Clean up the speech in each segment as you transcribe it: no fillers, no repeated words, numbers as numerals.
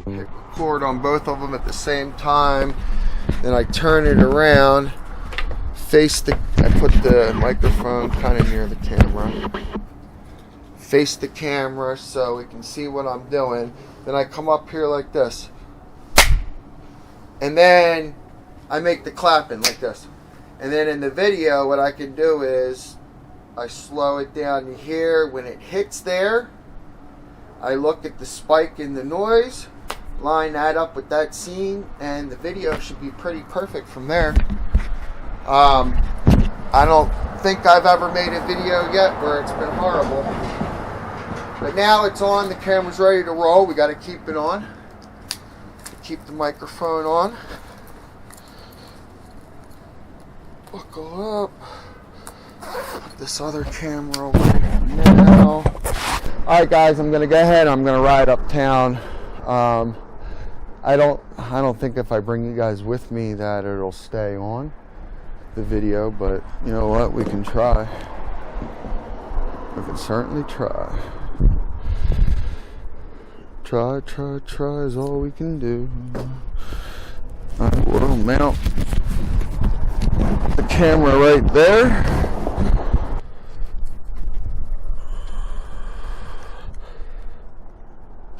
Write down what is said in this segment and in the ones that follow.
Record on both of them at the same time, then I turn it around, I put the microphone kind of near the camera, face the camera so we can see what I'm doing. Then I come up here like this, and then I make the clapping like this. And then in the video what I can do is I slow it down. You hear when it hits there, I look at the spike in the noise, line that up with that scene, and the video should be pretty perfect from there. I don't think I've ever made a video yet where it's been horrible. But now it's on, the camera's ready to roll. We got to keep it on. Keep the microphone on. Buckle up. Put this other camera away now. Alright guys, I'm going to go ahead. I'm going to ride uptown. I don't think if I bring you guys with me that it'll stay on the video, but you know what, we can try. We can certainly try. Try is all we can do. I will mount the camera right there.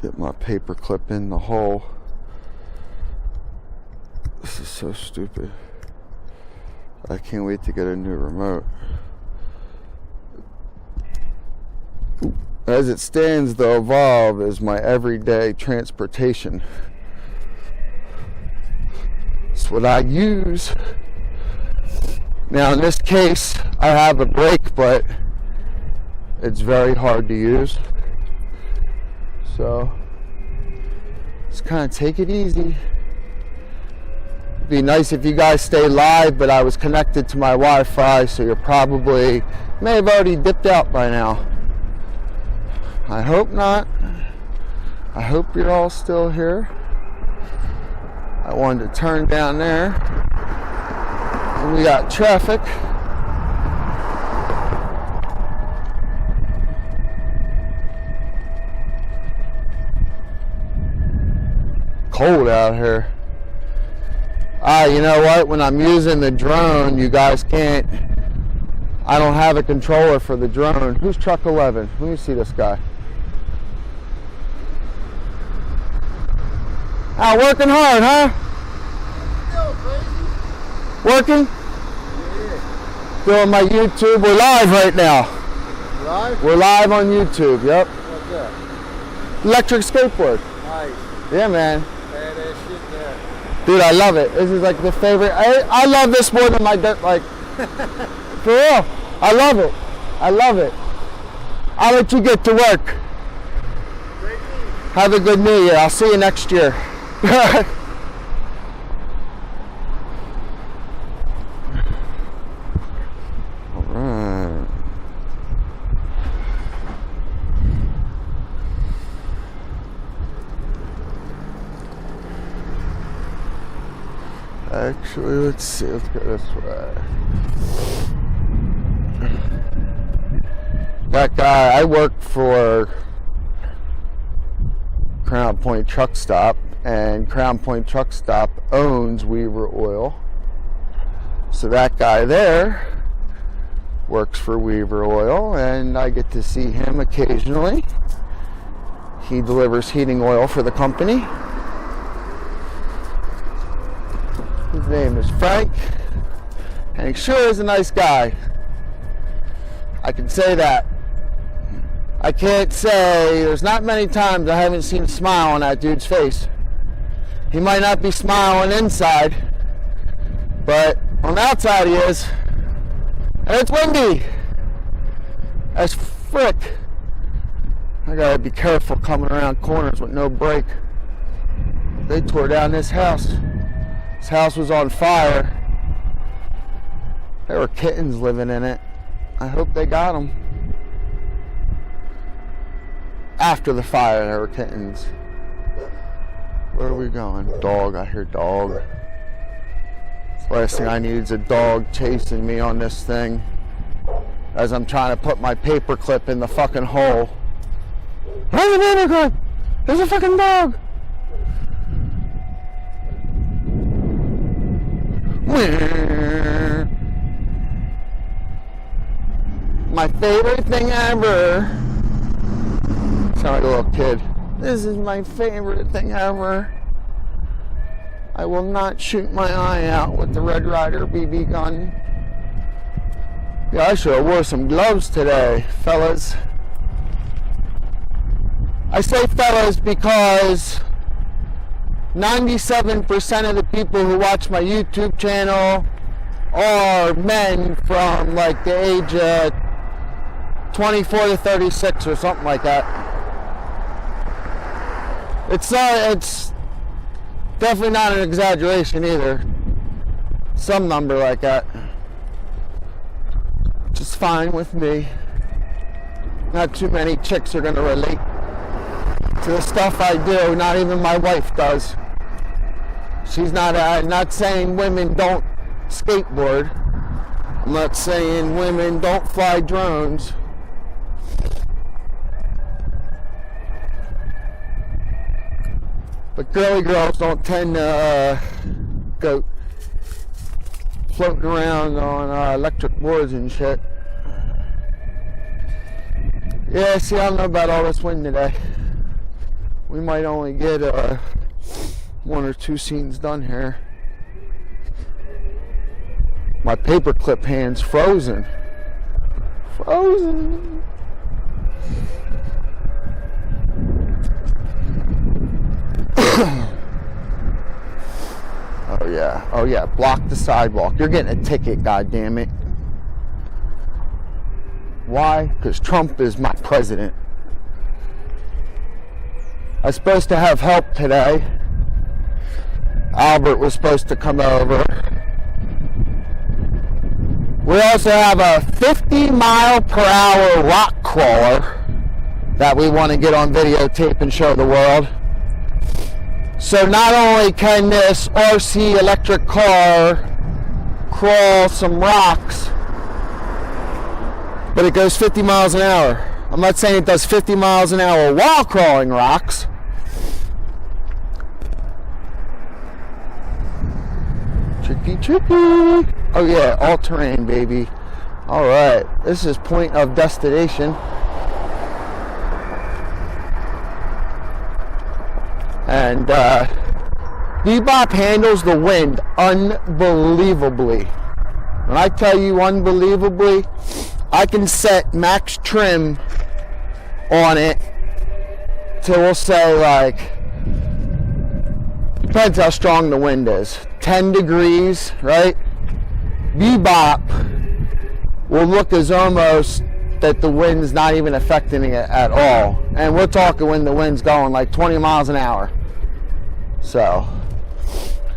Get my paper clip in the hole. This is so stupid. I can't wait to get a new remote. As it stands, the Evolve is my everyday transportation. It's what I use. Now in this case, I have a brake, but it's very hard to use. So, just kind of take it easy. It'd be nice if you guys stay live, but I was connected to my Wi-Fi, so you may have already dipped out by now. I hope not. I hope you're all still here. I wanted to turn down there. And we got traffic. Cold out here. You know what? When I'm using the drone, you guys can't. I don't have a controller for the drone. Who's truck 11? Let me see this guy. Working hard, huh? Working? Yeah. Doing my YouTube. We're live right now. Live? We're live on YouTube, yep. What's that? Electric skateboard. Nice. Yeah, man. Badass shit there. Dude, I love it. This is like the favorite. I love this more than my dirt bike. For real. I love it. I love it. I'll let you get to work. Great news. Have a good New Year. I'll see you next year. Alright. Actually, let's see. Let's go this way. That guy, I work for Crown Point Truck Stop, and Crown Point Truck Stop owns Weaver Oil. So that guy there works for Weaver Oil, and I get to see him occasionally. He delivers heating oil for the company. His name is Frank, and he sure is a nice guy. I can say that. I can't say, there's not many times I haven't seen a smile on that dude's face. He might not be smiling inside, but on the outside he is. And it's windy as frick. I gotta be careful coming around corners with no brake. They tore down this house. This house was on fire. There were kittens living in it. I hope they got them. After the fire, there were kittens. Where are we going? Dog. I hear dog. Last thing I need is a dog chasing me on this thing as I'm trying to put my paper clip in the fucking hole. Where's the paper clip? There's a fucking dog. My favorite thing ever. Sound like a little kid. This is my favorite thing ever. I will not shoot my eye out with the Red Ryder BB gun. Yeah, I should have wore some gloves today, fellas. I say fellas because 97% of the people who watch my YouTube channel are men from like the age of 24 to 36 or something like that. It's definitely not an exaggeration either. Some number like that. Just fine with me. Not too many chicks are going to relate to the stuff I do. Not even my wife does. She's not. I'm not saying women don't skateboard. I'm not saying women don't fly drones. But girly girls don't tend to go floating around on electric boards and shit. Yeah, see, I don't know about all this wind today. We might only get 1 or 2 scenes done here. My paperclip hand's frozen. Frozen. Oh yeah, block the sidewalk. You're getting a ticket, goddammit. Why? Because Trump is my president. I was supposed to have help today. Albert was supposed to come over. We also have a 50-mile-per-hour rock crawler that we want to get on videotape and show the world. So not only can this RC electric car crawl some rocks, but it goes 50 miles an hour. I'm not saying it does 50 miles an hour while crawling rocks. Tricky, tricky. Oh yeah, all terrain, baby. All right, this is point of destination. And Bebop handles the wind unbelievably. When I tell you unbelievably, I can set max trim on it till we'll say like, depends how strong the wind is, 10 degrees, right? Bebop will look as almost that the wind's not even affecting it at all. And we're talking when the wind's going like 20 miles an hour. So,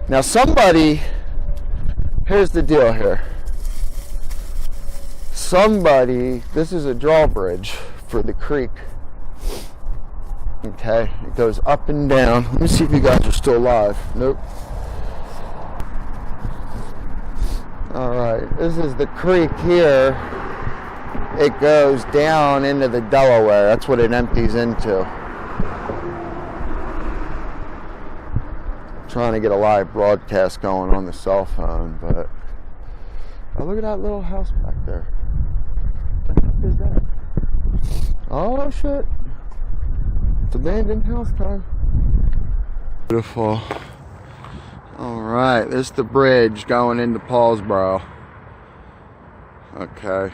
now somebody, here's the deal here. Somebody, this is a drawbridge for the creek. Okay, it goes up and down. Let me see if you guys are still alive. Nope. Alright, this is the creek here. It goes down into the Delaware. That's what it empties into. Trying to get a live broadcast going on the cell phone, but oh, look at that little house back there. What the heck is that? Oh shit. It's abandoned house time. Beautiful. Alright, this is the bridge going into Paulsboro. Okay.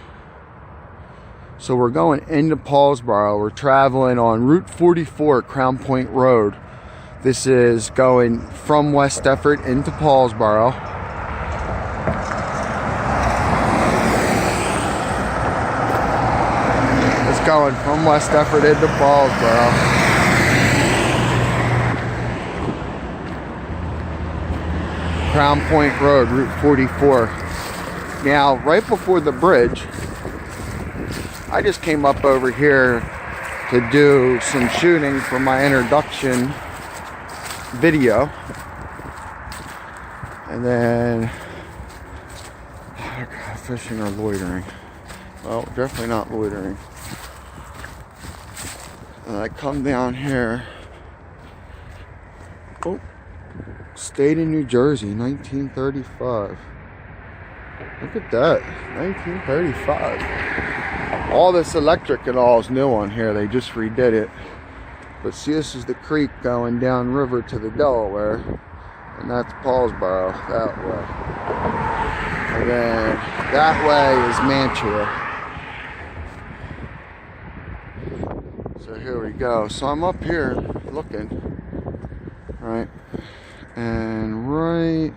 So we're going into Paulsboro. We're traveling on Route 44, Crown Point Road. This is going from West Effort into Paulsboro. It's going from West Effort into Paulsboro. Crown Point Road, Route 44. Now, right before the bridge, I just came up over here to do some shooting for my introduction video. And then, oh God, fishing or loitering? Well, definitely not loitering. And I come down here. Oh, stayed in New Jersey, 1935. Look at that, 1935. All this electric and all is new on here. They just redid it. But see, this is the creek going down river to the Delaware. And that's Paulsboro, that way. And then that way is Mantua. So here we go. So I'm up here looking, right? And right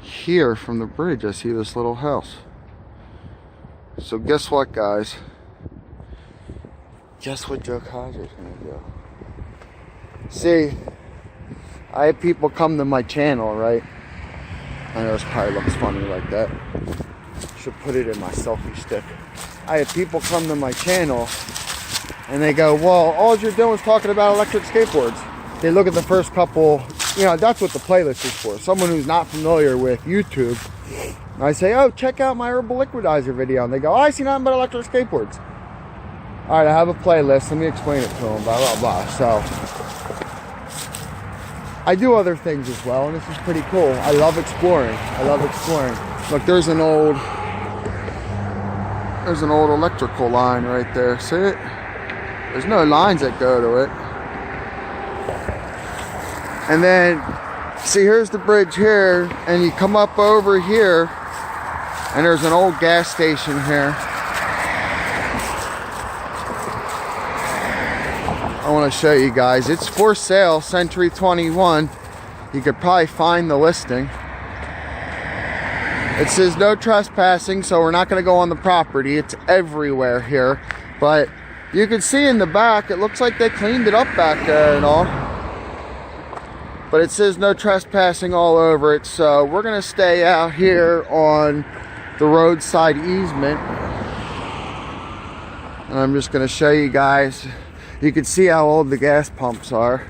here from the bridge, I see this little house. So guess what, guys? Guess what Joe Kaiser's gonna do? See, I have people come to my channel, right? I know this probably looks funny like that. Should put it in my selfie stick. I have people come to my channel and they go, well, all you're doing is talking about electric skateboards. They look at the first couple, you know, that's what the playlist is for. Someone who's not familiar with YouTube. I say, oh, check out my herbal liquidizer video. And they go, oh, I see nothing but electric skateboards. All right, I have a playlist. Let me explain it to them, blah, blah, blah. So I do other things as well, and this is pretty cool. I love exploring. I love exploring. Look, there's an old electrical line right there. See it? There's no lines that go to it. And then, see, here's the bridge here, and you come up over here, and there's an old gas station here. I want to show you guys. It's for sale, Century 21. You could probably find the listing. It says no trespassing, so we're not going to go on the property. It's everywhere here. But you can see in the back, it looks like they cleaned it up back there and all. But it says no trespassing all over it. So we're going to stay out here on the roadside easement. And I'm just going to show you guys. You can see how old the gas pumps are.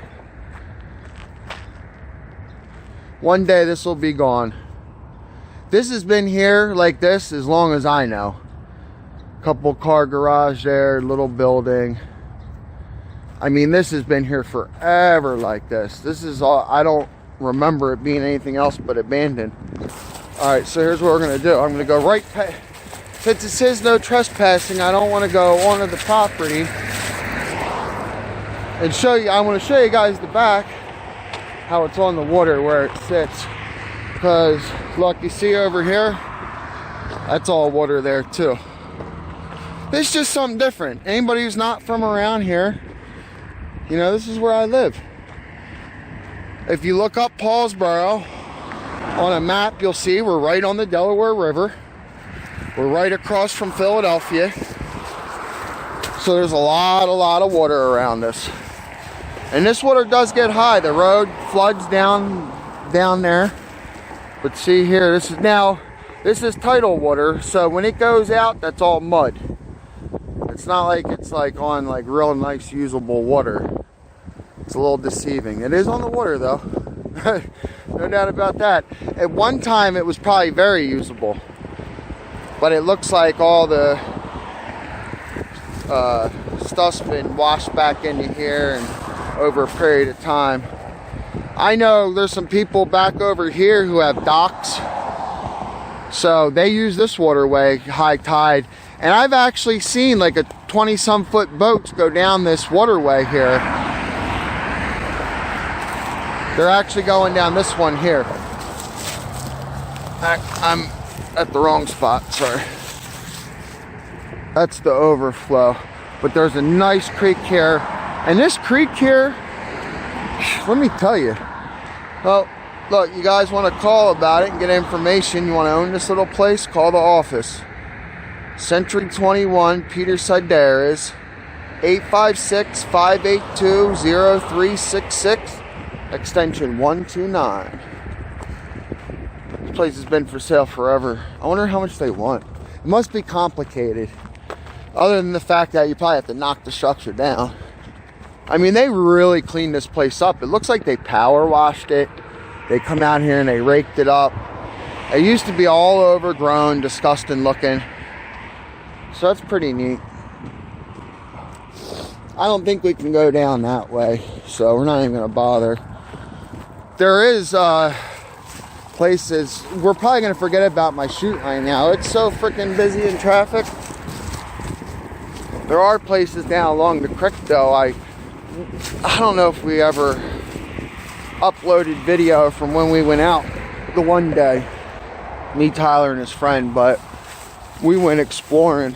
One day this will be gone. This has been here like this as long as I know. Couple car garage there, little building. I mean, this has been here forever like this. This is all, I don't remember it being anything else but abandoned. All right, so here's what we're gonna do. I'm gonna go right past, since it says no trespassing, I don't wanna go onto the property and show you. I want to show you guys the back, how it's on the water where it sits. Because look, you see over here, that's all water there too. It's just something different. Anybody who's not from around here, you know, this is where I live. If you look up Paulsboro on a map, you'll see we're right on the Delaware River. We're right across from Philadelphia. So there's a lot of water around us. And this water does get high. The road floods down there. But see here, this is tidal water. So when it goes out, that's all mud. It's not like it's like on like real nice usable water. It's a little deceiving. It is on the water though. No doubt about that. At one time it was probably very usable. But it looks like all the stuff's been washed back into here and over a period of time. I know there's some people back over here who have docks, so they use this waterway high tide, and I've actually seen like a 20-some foot boats go down this waterway here. They're actually going down this one here. I'm at the wrong spot, sorry. That's the overflow. But there's a nice creek here. And this creek here, let me tell you. Well, look, you guys want to call about it and get information. You want to own this little place? Call the office. Century 21, Peter Sideris, 856-582-0366, extension 129. place has been for sale forever. I wonder how much they want. It must be complicated. Other than the fact that you probably have to knock the structure down. I mean, they really cleaned this place up. It looks like they power washed it. They come out here and they raked it up. It used to be all overgrown, disgusting looking. So that's pretty neat. I don't think we can go down that way, so we're not even gonna bother. There is places, we're probably gonna forget about my shoot right now. It's so freaking busy in traffic. There are places down along the creek though. I don't know if we ever uploaded video from when we went out the one day, me, Tyler, and his friend, but we went exploring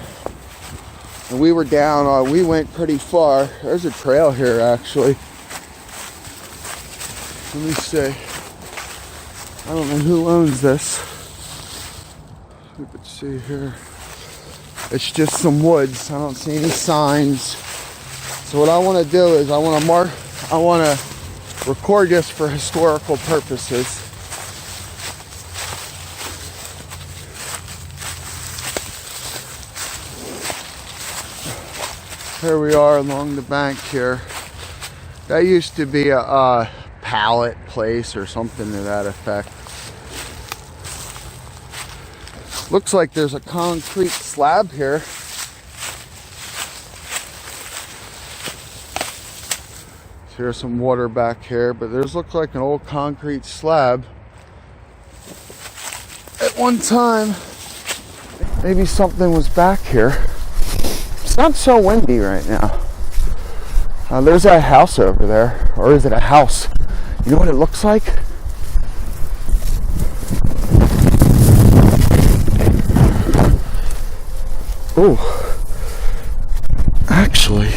and we were down, we went pretty far. There's a trail here actually. Let me see. I don't know who owns this. We could see here. It's just some woods. I don't see any signs. So what I want to do is I want to record this for historical purposes. Here we are along the bank here. That used to be a pallet place or something to that effect. Looks like there's a concrete slab here. So there's some water back here, but there's looks like an old concrete slab. At one time, maybe something was back here. It's not so windy right now. There's that house over there, or is it a house? You know what it looks like? Oh, actually,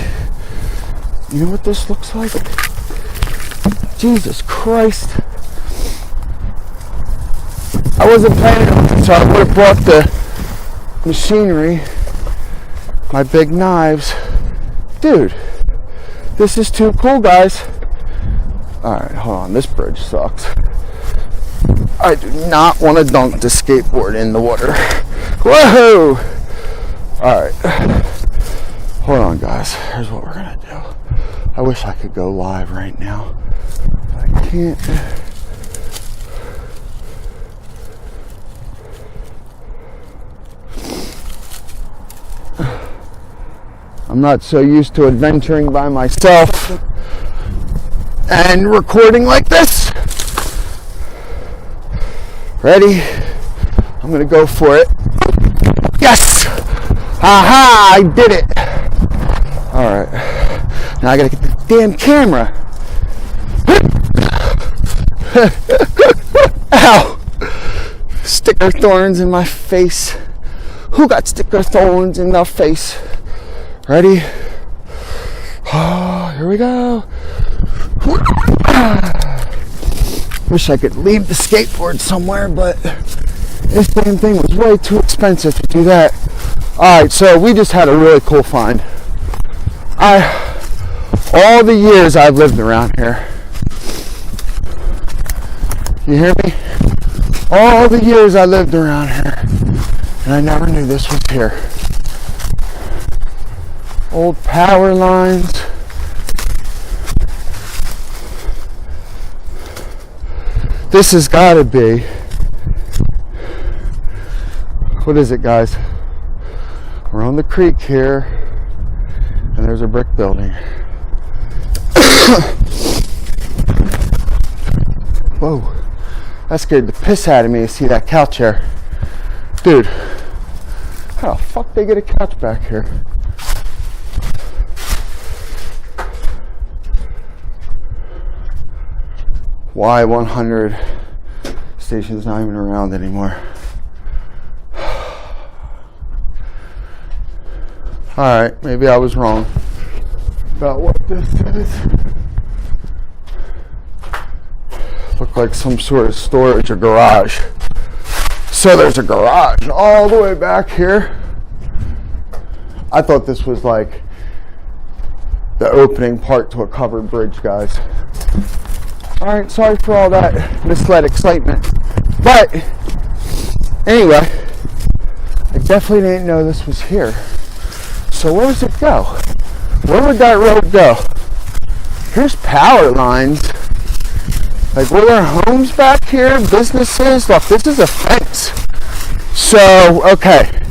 you know what this looks like? Jesus Christ. I wasn't planning on it, so I would have brought the machinery, my big knives. Dude, this is too cool, guys. Alright, hold on, this bridge sucks. I do not want to dunk the skateboard in the water. Whoa! Alright, hold on guys, here's what we're gonna do. I wish I could go live right now, but I can't. I'm not so used to adventuring by myself and recording like this. Ready? I'm gonna go for it. Yes! Aha! I did it! Alright. Now I gotta get the damn camera. Ow! Sticker thorns in my face. Who got sticker thorns in their face? Ready? Oh, here we go. Wish I could leave the skateboard somewhere, but this damn thing was way too expensive to do that. Alright, so we just had a really cool find. All the years I've lived around here. You hear me? All the years I lived around here, and I never knew this was here. Old power lines. This has got to be, what is it, guys? We're on the creek here, and there's a brick building. Whoa, that scared the piss out of me to see that couch here. Dude, how the fuck they get a couch back here? Y100 station's not even around anymore. Alright, maybe I was wrong about what this is. Look like some sort of storage or garage. So there's a garage all the way back here. I thought this was like the opening part to a covered bridge, guys. Alright, sorry for all that misled excitement. But Anyway, I definitely didn't know this was here. So where does it go? Where would that road go? Here's power lines. Like, were there homes back here? Businesses? Look, this is a fence. So, okay.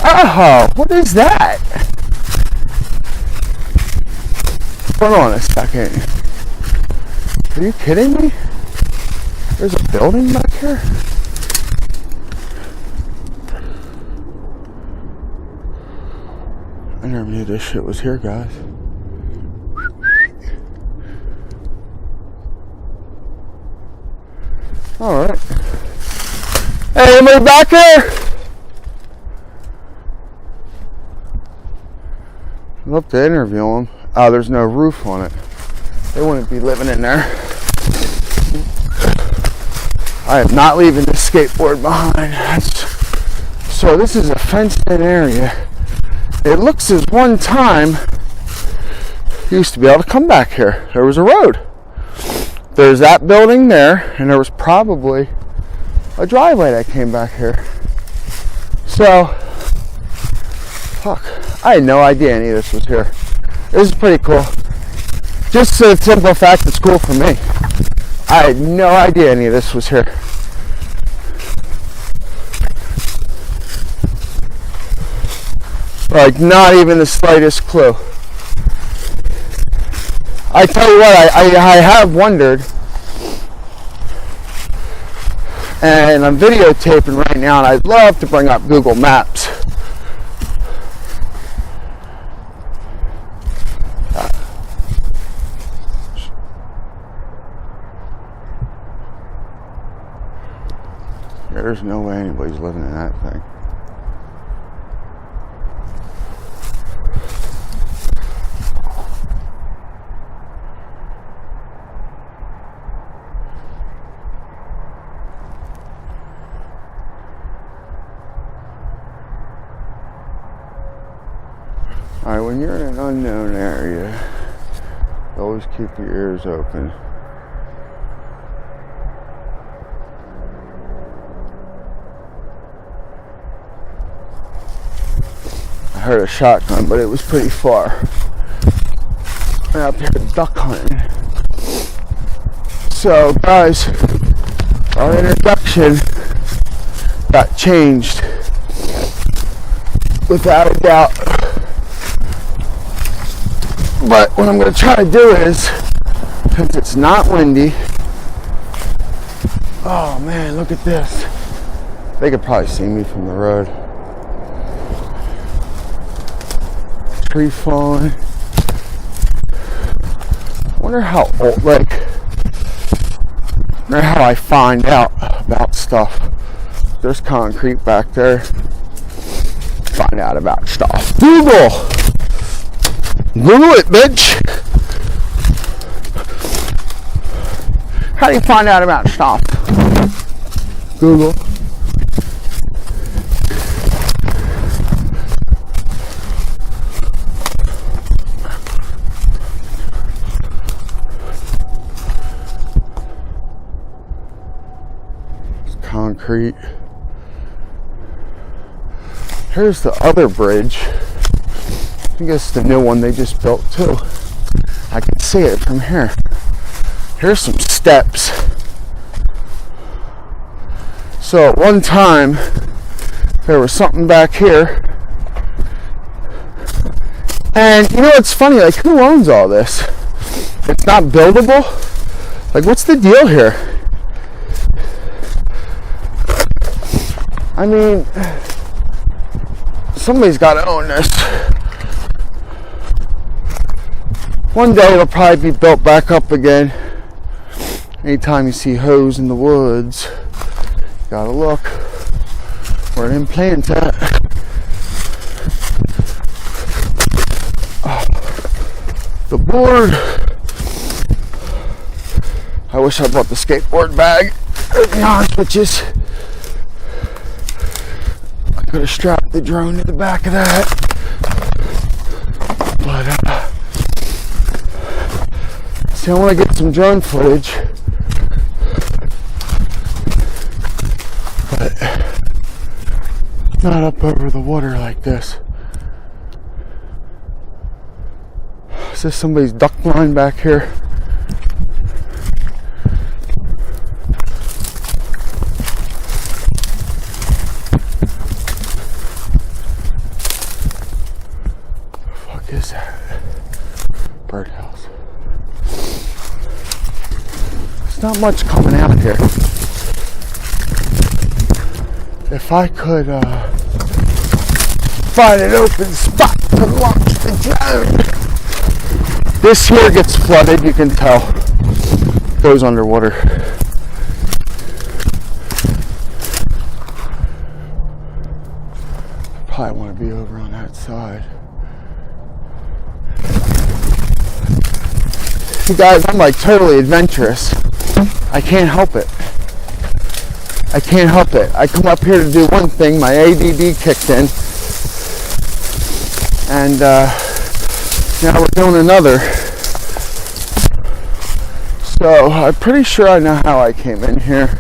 Oh, what is that? Hold on a second. Are you kidding me? There's a building back here? I never knew this shit was here, guys. Alright. Hey, anybody back here? I'd love to interview them. Oh, there's no roof on it. They wouldn't be living in there. I am not leaving this skateboard behind. So this is a fenced-in area. It looks as one time you used to be able to come back here. There was a road. There's that building there, and there was probably a driveway that came back here. So, fuck. I had no idea any of this was here. This is pretty cool. Just the simple fact it's cool for me. I had no idea any of this was here. Like, not even the slightest clue. I tell you what, I have wondered, and I'm videotaping right now, and I'd love to bring up Google Maps. There's no way anybody's living in that thing. Alright, when you're in an unknown area, always keep your ears open. I heard a shotgun, but it was pretty far. I'm out there duck hunting. So, guys, our introduction got changed without a doubt. But what I'm going to try to do is, since it's not windy, oh man, look at this. They could probably see me from the road. Tree falling. Wonder how old, like, wonder how I find out about stuff. There's concrete back there. Find out about stuff. Google it, bitch. How do you find out about stuff? Google. Concrete. Here's the other bridge. I guess the new one they just built too. I can see it from here. Here's some steps. So at one time there was something back here. And you know what's funny? Like, who owns all this? It's not buildable? Like, what's the deal here? I mean, somebody's got to own this. One day it'll probably be built back up again. Anytime you see hoes in the woods, you gotta look where them plants at. Oh, the board. I wish I brought the skateboard bag. To be honest with you, I could have strapped the drone to the back of that. But see, I want to get some drone footage. But Not up over the water like this. Is this somebody's duck line back here? The fuck is that? Birdhouse. There's not much coming out here. If I could find an open spot to launch the drone. This here gets flooded, you can tell. Goes underwater. Probably want to be over on that side. You guys, I'm like totally adventurous. I can't help it. I can't help it. I come up here to do one thing, my ADD kicked in, and now we're doing another. So I'm pretty sure I know how I came in here.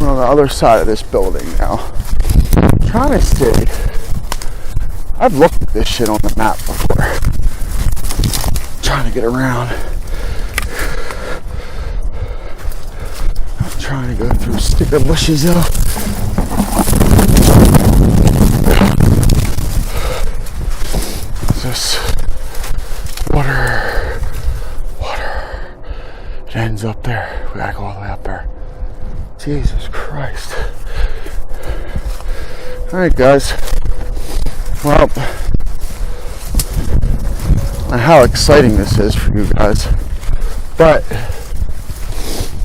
We're on the other side of this building now. I'm trying to see. I've looked at this shit on the map before. I'm trying to get around. Trying to go through sticker bushes though. This water. It ends up there. We gotta go all the way up there. Jesus Christ. Alright guys. Well, how exciting this is for you guys. But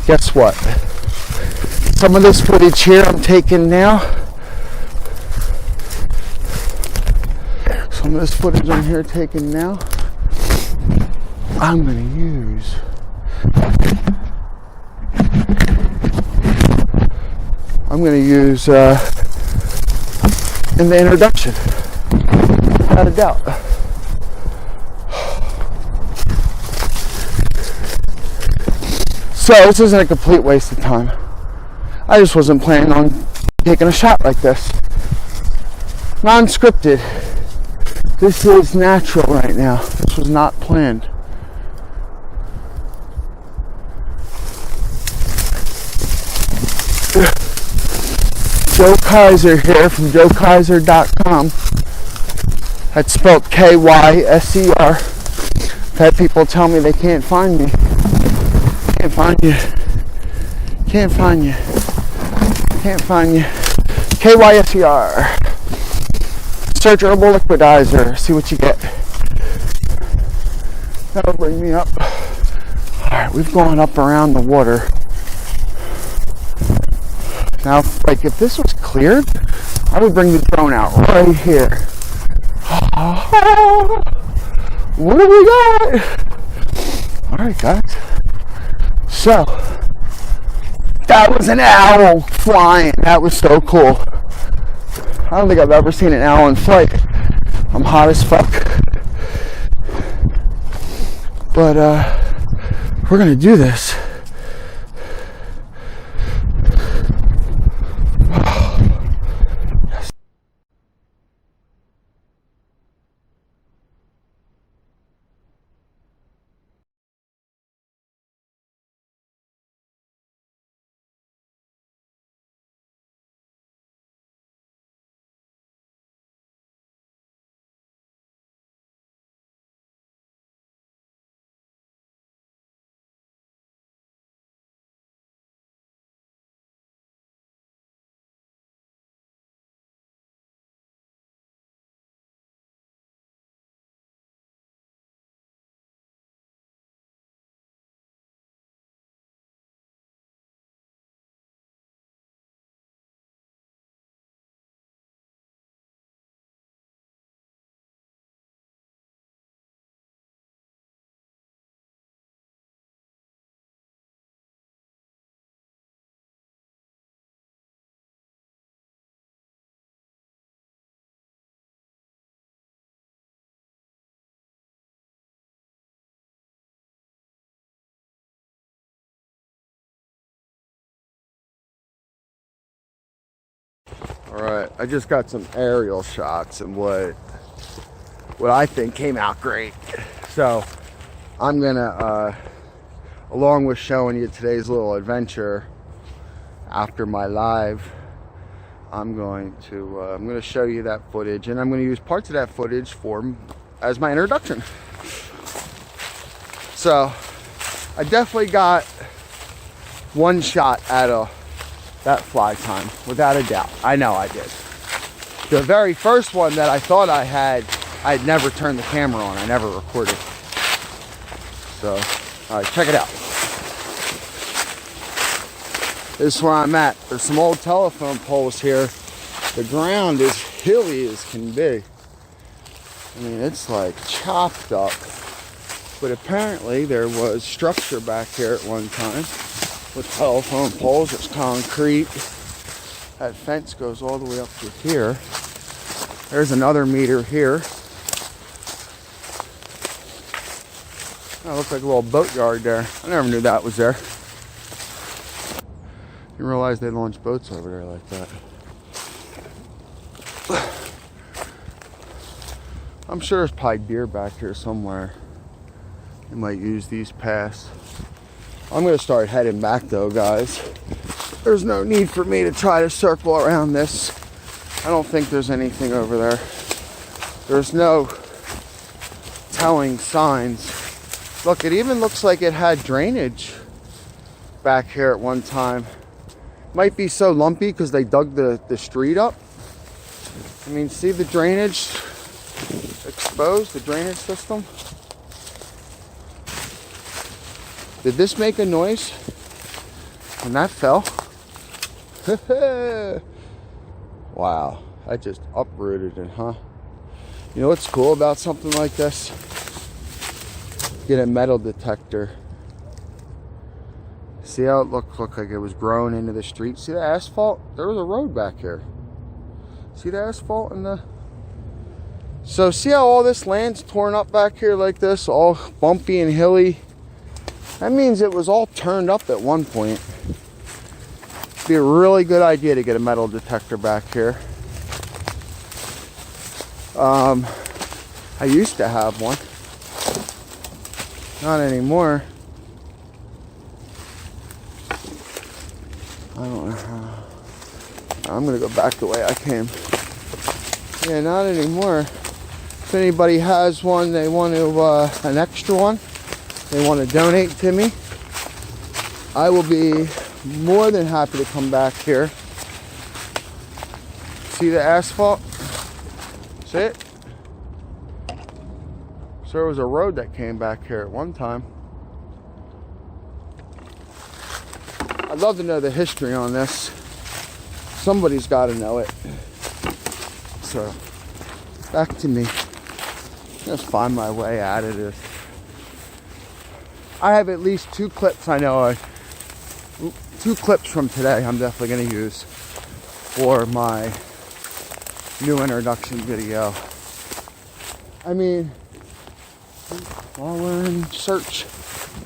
guess what? Some of this footage here I'm taking now. Some of this footage I'm here taking now. I'm going to use. In the introduction. Without a doubt. So this isn't a complete waste of time. I just wasn't planning on taking a shot like this. Non-scripted. This is natural right now. This was not planned. Joe Kaiser here from joekaiser.com. That's spelled Kyser. I've had people tell me they can't find me. Can't find you. Can't find you. Can't find you. Kyser. Search herbal liquidizer. See what you get. That'll bring me up. Alright, we've gone up around the water. Now, like, if this was cleared, I would bring the drone out right here. What do we got? Alright, guys. So, that was an owl flying. That was so cool. I don't think I've ever seen an owl in flight. I'm hot as fuck. But, we're gonna do this. Alright, I just got some aerial shots and what I think came out great. So I'm gonna along with showing you today's little adventure after my live, I'm going to show you that footage, and I'm going to use parts of that footage as my introduction. So I definitely got one shot out of that fly time, without a doubt. I know I did. The very first one that I thought I had never turned the camera on. I never recorded. So, all right, check it out. This is where I'm at. There's some old telephone poles here. The ground is hilly as can be. I mean, it's like chopped up. But apparently there was structure back here at one time with telephone poles. It's concrete. That fence goes all the way up to here. There's another meter here. That looks like a little boatyard there. I never knew that was there. Didn't realize they launch boats over there like that. I'm sure there's probably deer back here somewhere. You might use these paths. I'm gonna start heading back though, guys. There's no need for me to try to circle around this. I don't think there's anything over there. There's no telling signs. Look, it even looks like it had drainage back here at one time. Might be so lumpy because they dug the street up. I mean, see the drainage exposed, the drainage system? Did this make a noise when that fell? Wow, I just uprooted it, huh? You know what's cool about something like this? Get a metal detector. See how it looked like it was grown into the street? See the asphalt? There was a road back here. See the asphalt in the... So see how all this land's torn up back here like this? All bumpy and hilly? That means it was all turned up at one point. It'd be a really good idea to get a metal detector back here. I used to have one. Not anymore. I don't know how. I'm gonna go back the way I came. Yeah, not anymore. If anybody has one, they want to an extra one, they want to donate to me, I will be more than happy to come back here. See the asphalt? See it? So there was a road that came back here at one time. I'd love to know the history on this. Somebody's got to know it. So, back to me. Just find my way out of this. I have at least 2 clips I know of. 2 clips from today I'm definitely going to use for my new introduction video. I mean, while we're in search,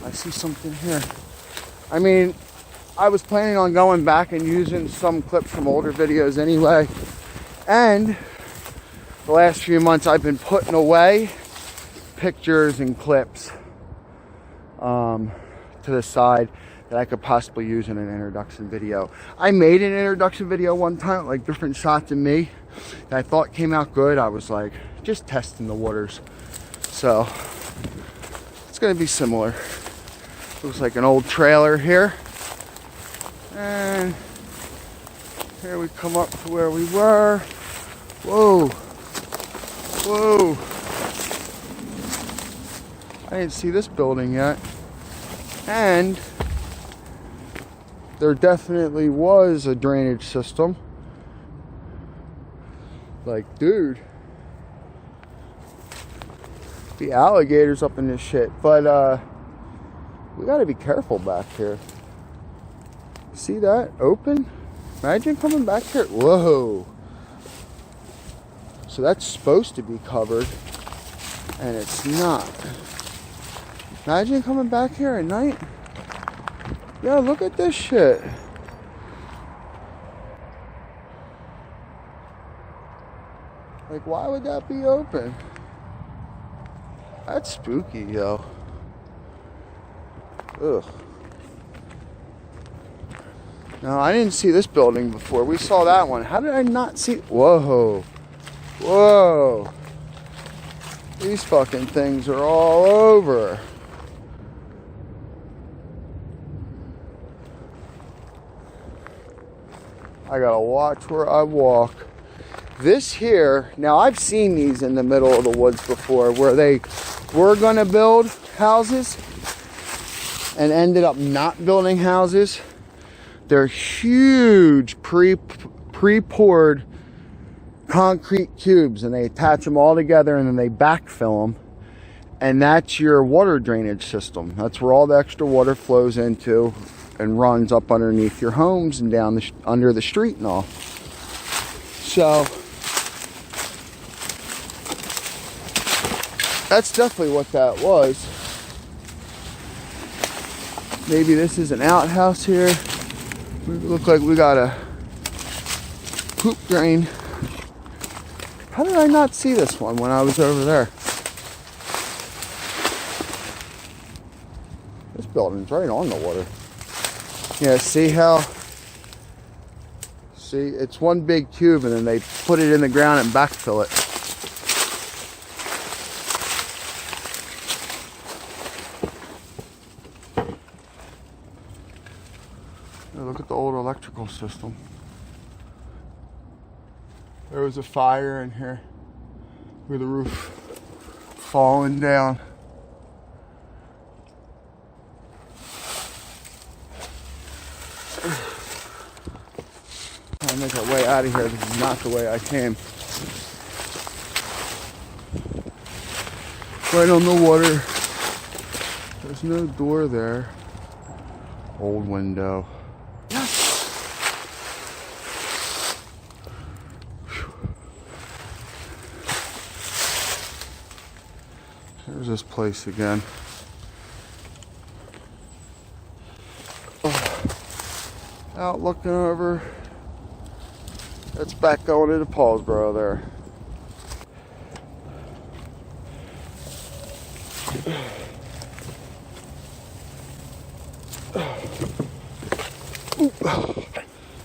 I see something here. I mean, I was planning on going back and using some clips from older videos anyway. And the last few months I've been putting away pictures and clips to the side that I could possibly use in an introduction video. I made an introduction video one time, like different shots of me that I thought came out good. I was like, just testing the waters. So it's gonna be similar. Looks like an old trailer here. And here we come up to where we were. Whoa. Whoa. I didn't see this building yet. And there definitely was a drainage system. Like, dude. The alligators up in this shit. But, we gotta be careful back here. See that? Open? Imagine coming back here. Whoa. So that's supposed to be covered. And it's not. Imagine coming back here at night. Yeah, look at this shit. Like, why would that be open? That's spooky, yo. Ugh. No, I didn't see this building before. We saw that one. How did I not see? Whoa. Whoa. These fucking things are all over. I gotta watch where I walk. This here, now I've seen these in the middle of the woods before where they were gonna build houses and ended up not building houses. They're huge pre-poured concrete cubes, and they attach them all together and then they backfill them, and that's your water drainage system. That's where all the extra water flows into and runs up underneath your homes and down under the street and all. So that's definitely what that was. Maybe this is an outhouse here. We look like we got a poop drain. How did I not see this one when I was over there? This building's right on the water. Yeah, see how? See, it's one big cube and then they put it in the ground and backfill it. Look at the old electrical system. There was a fire in here with the roof falling down. I'll make our way out of here. This is not the way I came. Right on the water. There's no door there. Old window. There's this place again. Oh. Out looking over. That's back going into Paulsboro there.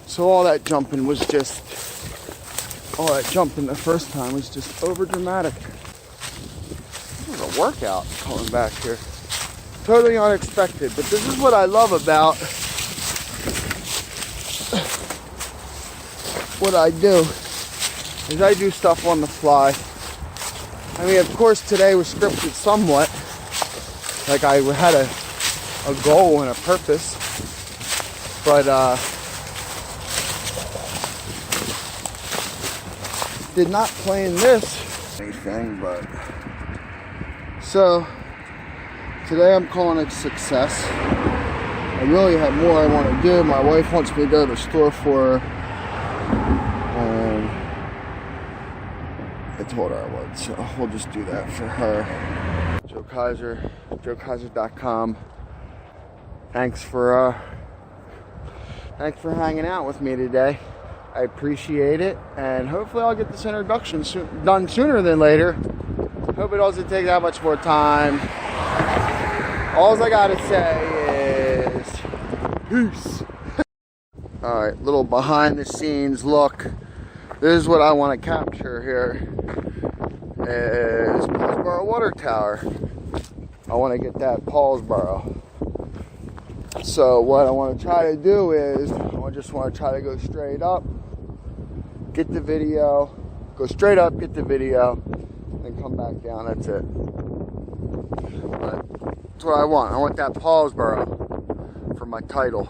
So all that jumping the first time was just over dramatic. This was a workout coming back here. Totally unexpected, but this is what I love about what I do, is I do stuff on the fly. I mean, of course today was scripted somewhat, like I had a goal and a purpose, but did not plan this anything. But so today I'm calling it success. I really have more I want to do. My wife wants me to go to the store for her. I told her I would, so we'll just do that for her. Joe Kaiser, joekaiser.com. Thanks for hanging out with me today. I appreciate it, and hopefully I'll get this introduction done sooner than later. Hope it doesn't take that much more time. All I gotta say is peace. Alright, little behind the scenes look. This is what I want to capture here. Is Paulsboro Water Tower. I want to get that Paulsboro. So what I want to try to do is I just want to try to go straight up, get the video, go straight up, get the video, then come back down. That's it. But that's what I want. I want that Paulsboro for my title.